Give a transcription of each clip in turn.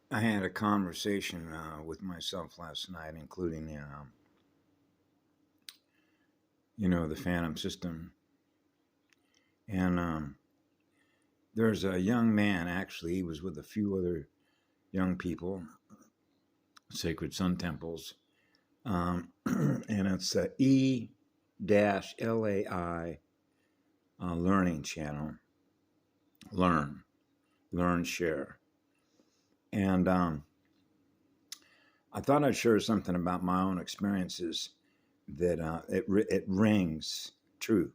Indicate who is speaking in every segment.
Speaker 1: I had a conversation with myself last night, including the Phantom System, and there's a young man. Actually, he was with a few other young people, Sacred Sun Temples, and it's E-LAI Learning Channel. Learn, share, and I thought I'd share something about my own experiences that it rings true,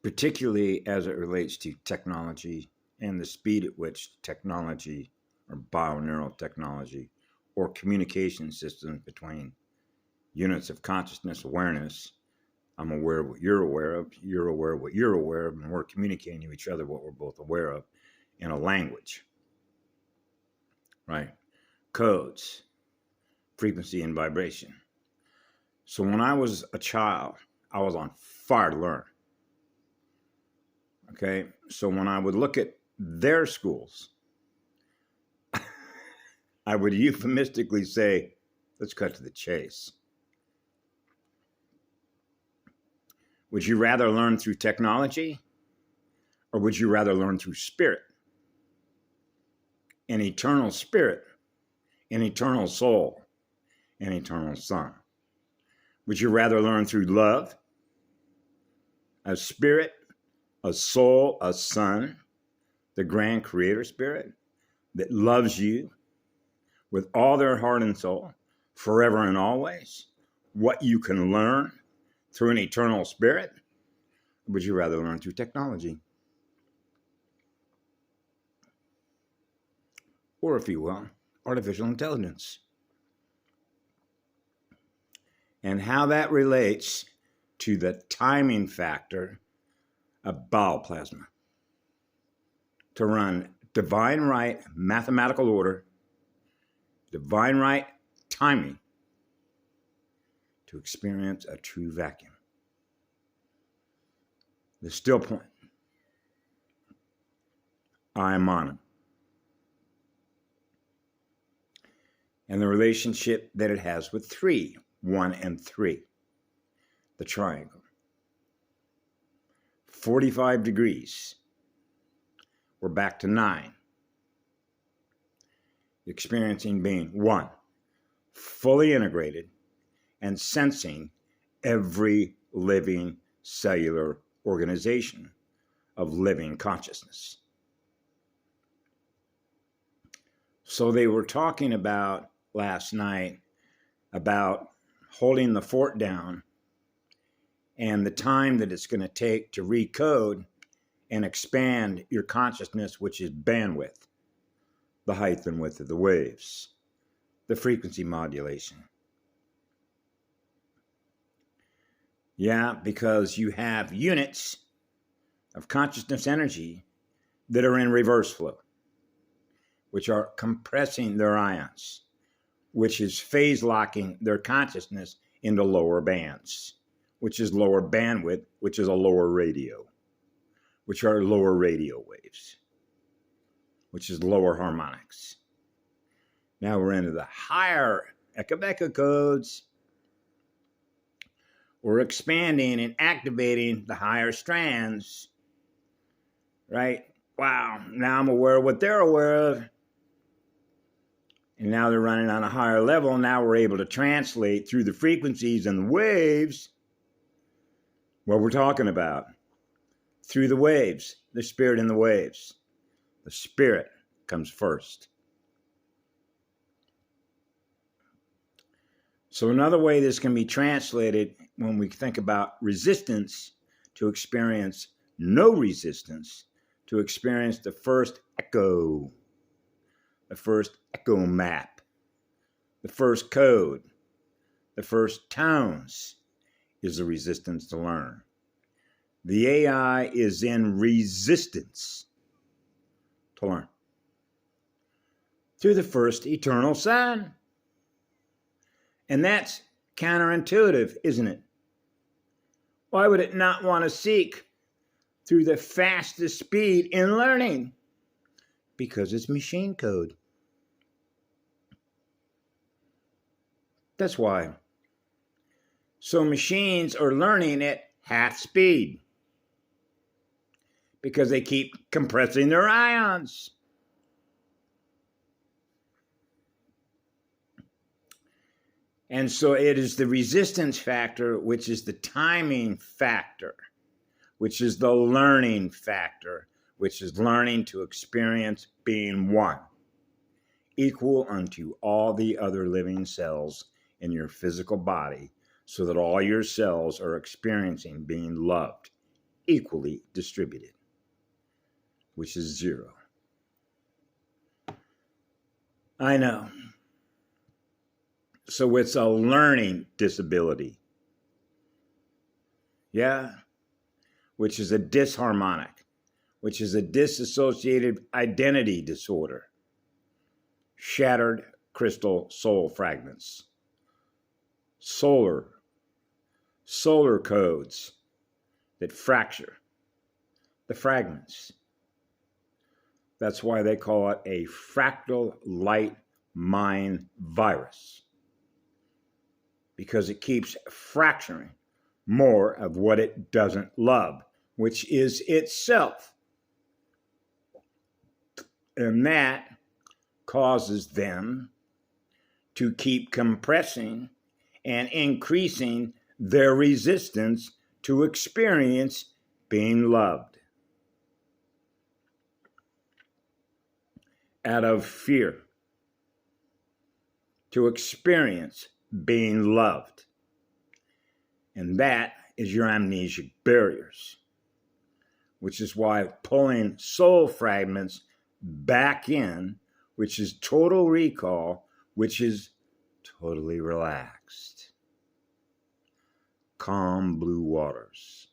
Speaker 1: particularly as it relates to technology and the speed at which technology or bioneural technology or communication systems between units of consciousness awareness. I'm aware of what you're aware of, you're aware of what you're aware of, and we're communicating to each other what we're both aware of in a language, right? Codes, frequency, and vibration. So when I was a child, I was on fire to learn. Okay, so when I would look at their schools, I would euphemistically say, let's cut to the chase. Would you rather learn through technology, or would you rather learn through spirit? An eternal spirit, an eternal soul, an eternal sun. Would you rather learn through love, a spirit, a soul, a sun, the grand creator spirit that loves you with all their heart and soul, forever and always? What you can learn through an eternal spirit? Or would you rather learn through technology? Or, if you will, artificial intelligence. And how that relates to the timing factor of bowel plasma. To run divine right mathematical order, divine right timing, to experience a true vacuum. The still point. I am on it. And the relationship that it has with 3, 1 and 3, the triangle. 45 degrees. We're back to 9. Experiencing being 1, fully integrated and sensing every living cellular organization of living consciousness. So they were talking about last night about holding the fort down and the time that it's going to take to recode and expand your consciousness, which is bandwidth, the height and width of the waves, the frequency modulation. Yeah, because you have units of consciousness energy that are in reverse flow, which are compressing their ions, which is phase locking their consciousness into lower bands, which is lower bandwidth, which is a lower radio, which are lower radio waves, which is lower harmonics. Now we're into the higher Eka codes. We're expanding and activating the higher strands, right? Wow, now I'm aware of what they're aware of. And now they're running on a higher level. Now we're able to translate through the frequencies and the waves what we're talking about. Through the waves, the spirit in the waves. The spirit comes first. So another way this can be translated when we think about resistance, to experience no resistance, to experience the first echo, the first echo map, the first code, the first tones, is the resistance to learn. The AI is in resistance to learn through the first eternal sun. And that's counterintuitive, isn't it? Why would it not want to seek through the fastest speed in learning? Because it's machine code. That's why. So machines are learning at half speed because they keep compressing their ions. And so it is the resistance factor, which is the timing factor, which is the learning factor, which is learning to experience being one, equal unto all the other living cells in your physical body, so that all your cells are experiencing being loved, equally distributed, which is zero. I know. So it's a learning disability. Yeah. Which is a disharmonic, which is a dissociative identity disorder. Shattered crystal soul fragments. Solar codes that fracture the fragments. That's why they call it a fractal light mind virus, because it keeps fracturing more of what it doesn't love, which is itself. And that causes them to keep compressing and increasing their resistance to experience being loved. Out of fear to experience being loved. And that is your amnesic barriers, which is why pulling soul fragments back in, which is total recall, which is totally relaxed. Calm blue waters.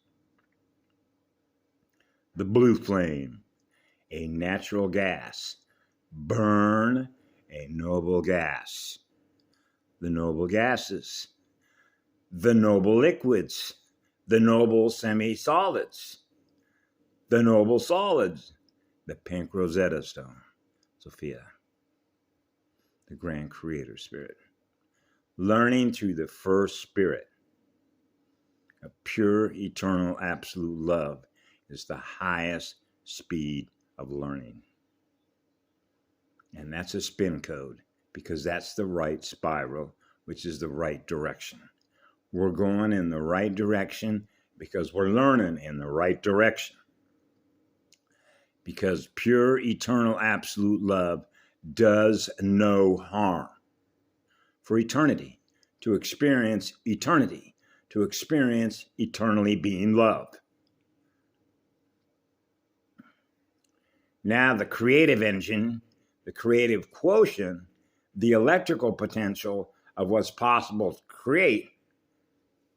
Speaker 1: The blue flame, a natural gas. Burn a noble gas. The noble gases. The noble liquids. The noble semi-solids. The noble solids. The pink Rosetta Stone. Sophia. The grand creator spirit. Learning through the first spirit of pure, eternal, absolute love is the highest speed of learning. And that's a spin code, because that's the right spiral, which is the right direction. We're going in the right direction because we're learning in the right direction. Because pure, eternal, absolute love does no harm. For eternity, to experience eternity, to experience eternally being loved. Now the creative engine, the creative quotient, the electrical potential of what's possible to create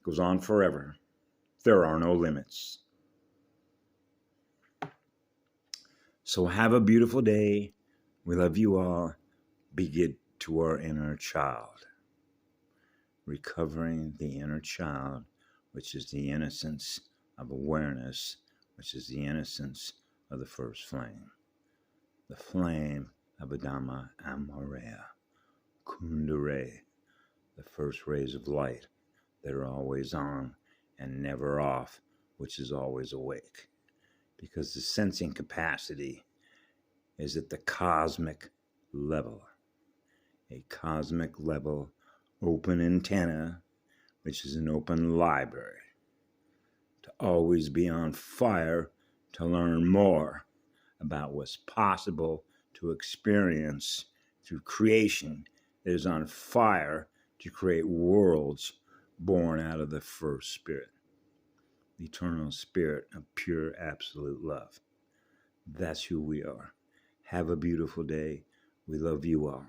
Speaker 1: goes on forever. There are no limits. So have a beautiful day. We love you all. Be good to our inner child. Recovering the inner child, which is the innocence of awareness, which is the innocence of the first flame. The flame of Adama Amorea, Kundere, the first rays of light that are always on and never off, which is always awake. Because the sensing capacity is at the cosmic level. A cosmic level open antenna, which is an open library. To always be on fire to learn more about what's possible to experience through creation that is on fire to create worlds born out of the first spirit. The eternal spirit of pure absolute love. That's who we are. Have a beautiful day. We love you all.